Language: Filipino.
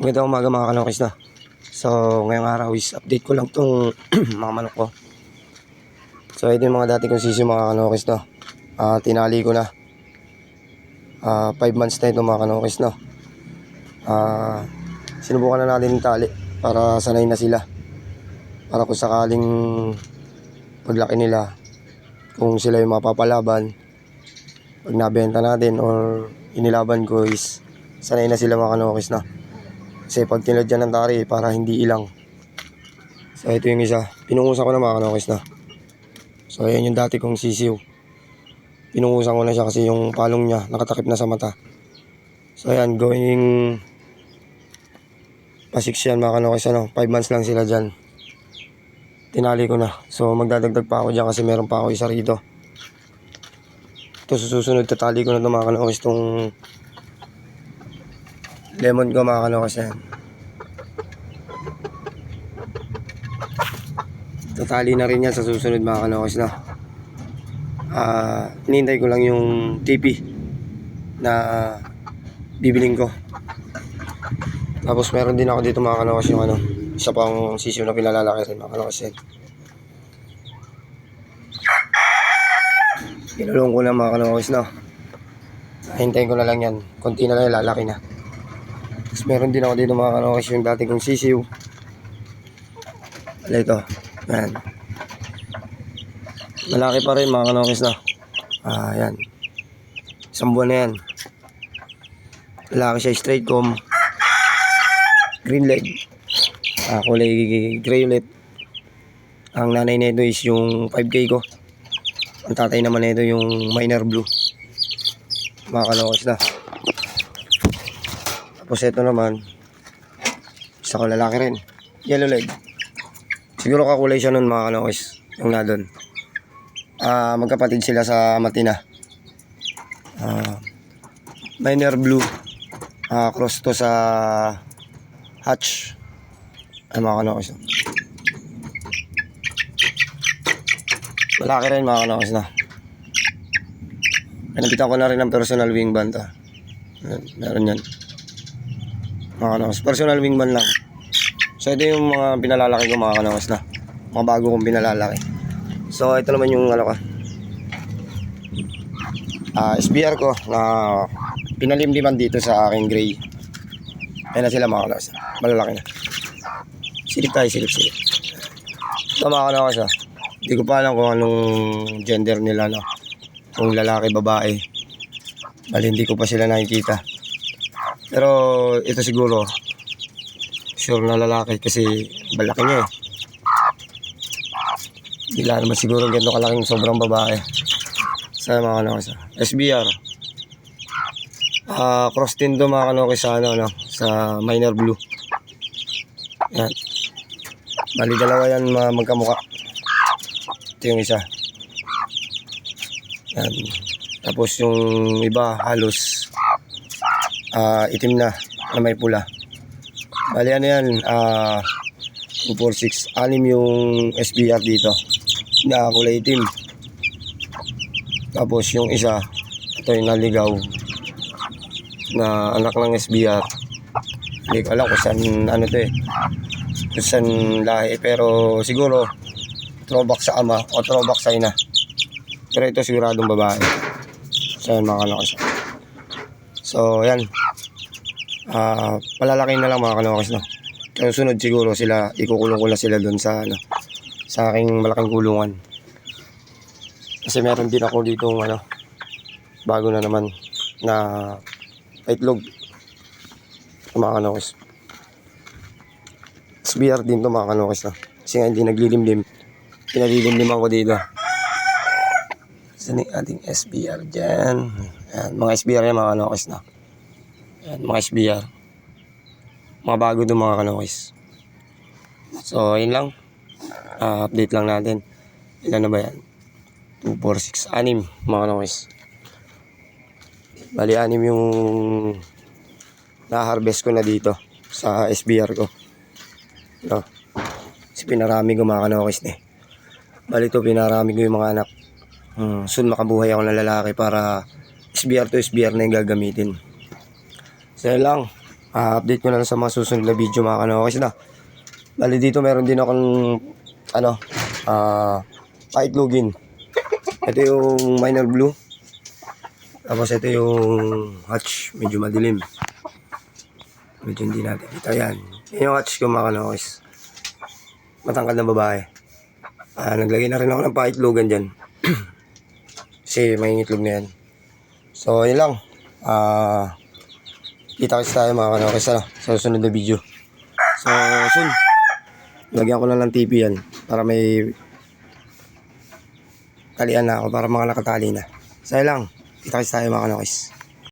Magandang umaga mga kanokis na. So ngayong araw is update ko lang tong mga manok ko. So ito yung mga dati kong sisiyo mga kanokis na. Tinali ko na. 5 months na ito mga kanokis na. Sinubukan na natin yung tali para sanay na sila. Para kung sakaling paglaki nila, kung sila yung mapapalaban, pag nabenta natin or inilaban ko is sanay na sila mga kanokis na. Kasi pag tinadyan ng tari para hindi ilang. So ito yung isa. Pinungusan ko na mga kanokis na. So ayan yung dati kong sisiw. Pinungusan ko na siya kasi yung palong niya nakatakip na sa mata. So ayan, going pa 6 yan mga kanokis, 5 months lang sila dyan. Tinali ko na. So magdadagdag pa ako dyan kasi meron pa ako isa rito. Ito susunod, tatali ko na ito mga kanokis, itong lemon ko mga kanokis yan. Tatali na rin yan sa susunod mga kanokis na. Hinihintay ko lang yung TP na bibiling ko. Tapos meron din ako dito mga kanokis yung isa pang sisiw na pinalalaki rin mga kanokis yan. Pinulong ko na mga kanokis na. Hintayin ko na lang yan. Konti na lang, lalaki na. Tapos meron din ako dito mga kanokis yung dati kong sisiw. Wala ito. Ayan. Malaki pa rin mga kanokis na. Ayan. Isang buwan na yan. Lalaki siya, straight comb. Green leg. Kulay gray ulit. Ang nanay nito is yung 5K ko. Ang tatay naman nito yung minor blue. Mga kanokis na. Tapos ito naman, isa ko lalaki rin. Yellow leg. Siguro kakulay siya nun mga kanokis. Yung na doon. Magkapatid sila sa Matina. Minor blue. Cross to sa hatch. Ay mga kanokis. Malaki rin mga kanokis na. Pinapitan ko na rin ang personal wing band. Meron yan. Mga kanokis. Personal wing band lang. So ito yung mga pinalalaki ko mga kanokis na. Mga bago kong pinalalaki. So ito naman yung SBR ko na pinalimliman dito sa aking gray. Ayan na sila mga kanokis. Malalaki na. Silip tayo, silip. Ito mga kanokis. Hindi ko pa alam kung anong gender nila, no? Kung lalaki, babae. Bali hindi ko pa sila nakikita. Pero ito siguro sure na lalaki kasi balaki niya eh. Hindi lang naman siguro ganito kalaking sobrang babae. Sa mga kanokis. SBR. Cross din to mga kanokis sa sa minor blue. Yan. Bali dalawa yan magkamukha. Ito yung isa. Yan. Tapos yung iba halos itim na may pula. Bali ano yan, 246, 6 yung SBR dito na kulay itim. Tapos yung isa, ito yung naligaw na anak ng SBR. Hindi ko alam kung saan to kung saan lahi, pero siguro throwback sa ama o throwback sa ina. Pero ito siguradong babae. So yan mga kanokis. So yan, palalaki na lang mga kanokis, no? Kaya sunod siguro sila, ikukulong ko na sila doon sa sa aking malaking kulungan. Kasi meron din ako dito bago na naman na itlog mga kanokis. SBR din to mga kanokis, no? Kasi nga hindi naglilimlim, pinalilimliman ko dito. Saan yung ating SBR dyan? Ayan, mga SBR yan mga kanokis, no? Ayan, mga SBR. Mga bago doon mga kanokis. So yun lang, update lang natin. Ilan na ba yan? 2, 4, 6, 6 mga kanokis. Bali 6 yung na-harvest ko na dito sa SBR ko, no? Kasi pinarami ko mga kanokis Bali ito pinarami ko yung mga anak. Soon makabuhay ako ng lalaki para SBR to SBR na yung gagamitin. So yun lang. update ko na lang sa mga susunod na video mga kanokis na. Bali dito meron din akong paitlogin. Ito yung minor blue. Tapos ito yung hatch, medyo madilim. Medyo hindi natin kita yan. Yan yung hatch ko mga kanokis. Matangkad na babae. Naglagay na rin ako ng paitlogan dyan. Kasi may itlog na yan. So yun lang. Kita-kits tayo mga kanokis sa susunod na video. So soon, lagyan ko na lang TP yan para may talian na ako, para mga nakatali na. So yun lang. Kita-kits tayo mga kanokis.